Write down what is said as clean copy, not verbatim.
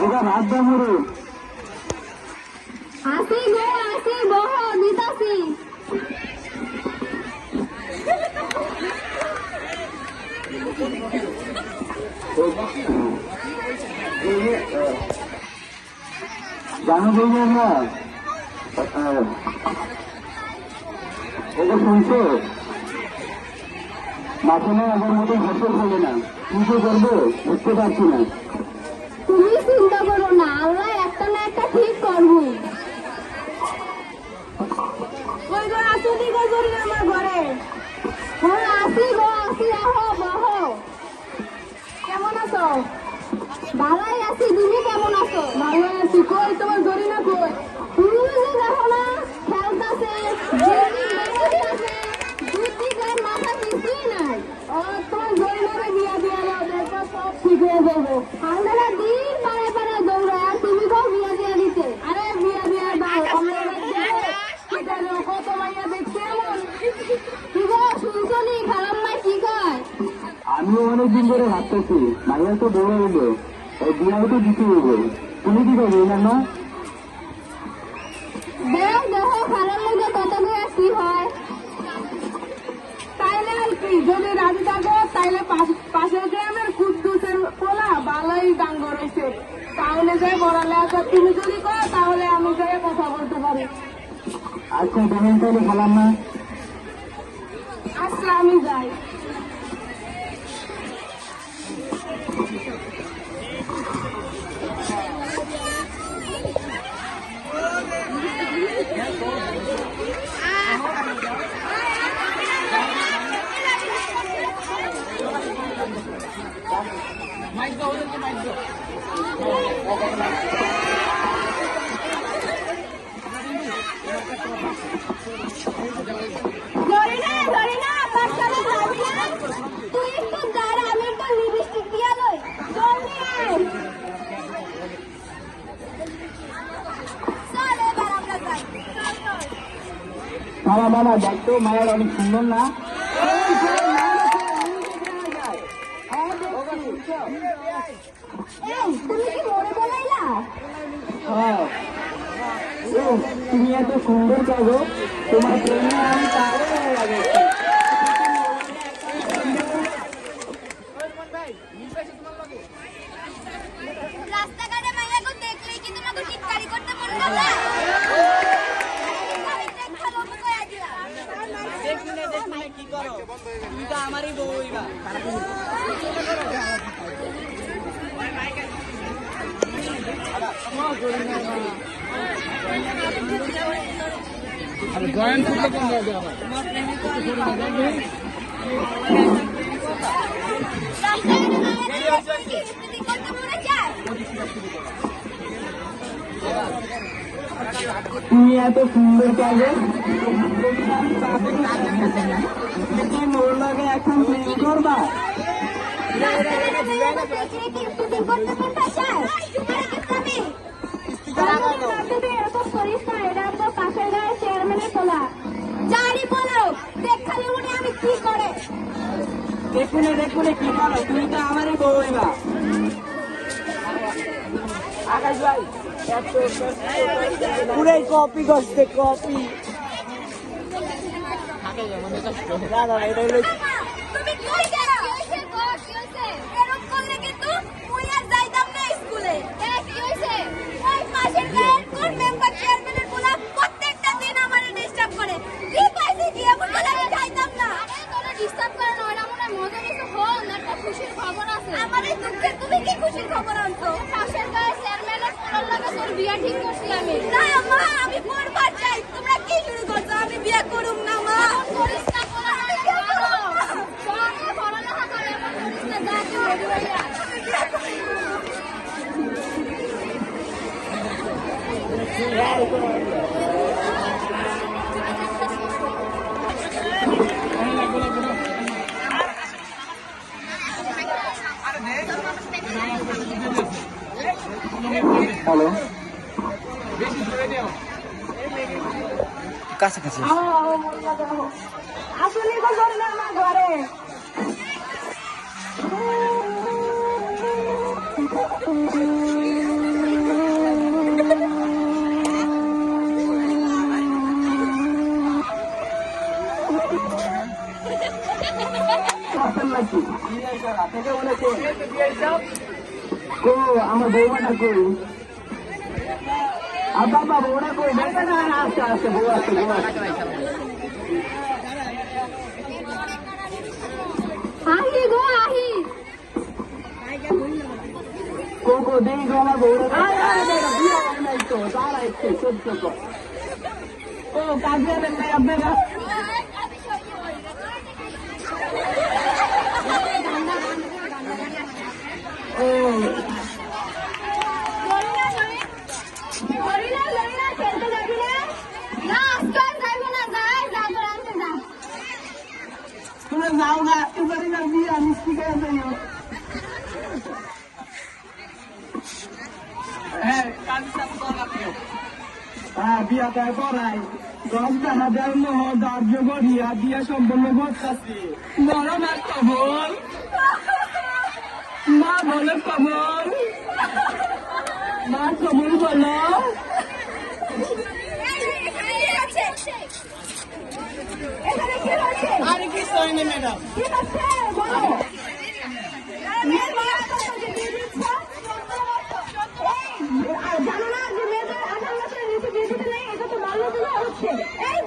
এটা ভাত দাও মুরু আসি গো আসি বহ দিতাছি। জানো বলবো আমরা এটা শুনছো মাঝে না আগের মতো হাসল হবে না, কি যে করবো বুঝতে পারছি না। তুমি চিন্তা করো না, আল্লাহ একটা না একটা ঠিক করবো। ওই গো আসুনি গো জরুরি আমার ঘরে। হ্যাঁ আসি গো আসি, আহো বহ। কেমন আছো? ভালোই আছি, তুমি কেমন আছো? ভালো আছি। কই তোমার জরিনা কই? তুমি যে দেখো না খেলতাছে, দুদিকের মাথা কিছুই নাই। ও তোমার জরিনারে বিয়া দিয়া দাও, দেখো সব ঠিক হয়ে যাবো। আমরা দিন পাড়ে পাড়ে দৌড়ায় আর তুমি কও বিয়া দিয়া দিতে। আরে বিয়া দিয়া দাও, আমরা কত মাইয়া দেখছি এমন। কি গো শুনছো নি খালাম মাই কি কয়? আমিও অনেকদিন ধরে ভাবতেছি মাইয়া তো বড় হইলো, এই বিয়াও তো দিতে হইবে। তুমি কি করবে না? দেখ দেখো খালার মধ্যে কত করে কি হয়। তাইলে আর কি, যদি রাজি থাকো তাইলে পাশের গ্রামের কুদ্দুসের পোলা ভালোই ডাঙ্গ রয়েছে, তাহলে যে বড়ালে আছে তুমি যদি কো তাহলে আমি যাই কথা বলতে পারি। আচ্ছা কেমন তাহলে খেলাম না? আচ্ছা আমি যাই। তুই একটু দাঁড়া, আমি একটু লিপস্টিক দিয়া লই। জলদি আয়। চল এবার আমরা যাই। চল চল। বাবা বাবা দেখতো মায়ের অনেক সুন্দর না? এই তুমি কি মরে বলাইলা? হ্যাঁ। ও, তুমি এত সুন্দর পাবো, তোমার প্রেমে আমি তাহলে হয়ে যাবে। রাস্তাঘাটে মাইয়াকে দেখলেই কি তোমাকে টিটকারি করতে মন করে? দেখুনে কি করো, তুমি তো আমারই বউ হইবা। জয়েন্ট করলে কোন জায়গায় আবার? তুমি এত সুন্দর পাবে, তুমি মোর লাগে এখন প্রেম করবা? দেখুনে দেখুনে কি করো, তুমি তো আমারই বউ হইবা। আকাশ ভাই পুরাই কপি করছে, কপি। দাদা এটা হলো তুমি কই গেলা? কি হইছে গো? কি হইছে? এরকম করলে কিন্তু মুই আর যাইতাম না স্কুলে। কি হইছে? ওই পাশের গায়ের কোন মেম্বার চেয়ারম্যানের পোলা প্রত্যেকটা দিন আমারে ডিস্টার্ব করে। কি পাইছে কি এমন করে আমি যাইতাম না। আরে তোরা ডিস্টার্ব করে না, ওটা মনে মজা কিছু হল, একটা খুশির খবর আছে। আমারে দুঃখে তুমি কি খুশির খবর আনছো? পাশের গায়ের চেয়ারম্যানের পোলার লাগে তোর বিয়া ঠিক করছি আমি। না মা, আমি পড়বার চাই। তোমরা কি শুরু করছো? আমি বিয়া করুম না মা। করিস না পোলা না করো। সবে পড়ালেখা করে এমন করিস না, যা তুই রেডি হইয়া। হ্যালো, কাছাকাছি আসলে তো ধরে না আমার ঘরে। কো আমার বৌমাটা কই বাবা বৌটা কই দেখবে না আস্তে আস্তে বউ আসছে আহি গো আহি কোকো দেই গো আমার বউটা বিয়ে নাই তো তারা একটু সহ্য কর ও কাজে নেই আপনারা ও তুমি যাও না এবারে না বিয়ে মিষ্টি খেয়ে যাইও হ্যাঁ বিয়া দেয় পড়াই 10 টাকা দেয় মহ ধার্য করিয়া বিয়া সম্পন্ন করতেছি বড় না খবর মা বলে খবর মা খবর বলো আরে কি হয়নি ম্যাডাম জানো না যে মেয়েদের 18 বছরের নিচে বিয়ে দিতে নেই, এটা তো বাল্য বিবাহ হচ্ছে। এই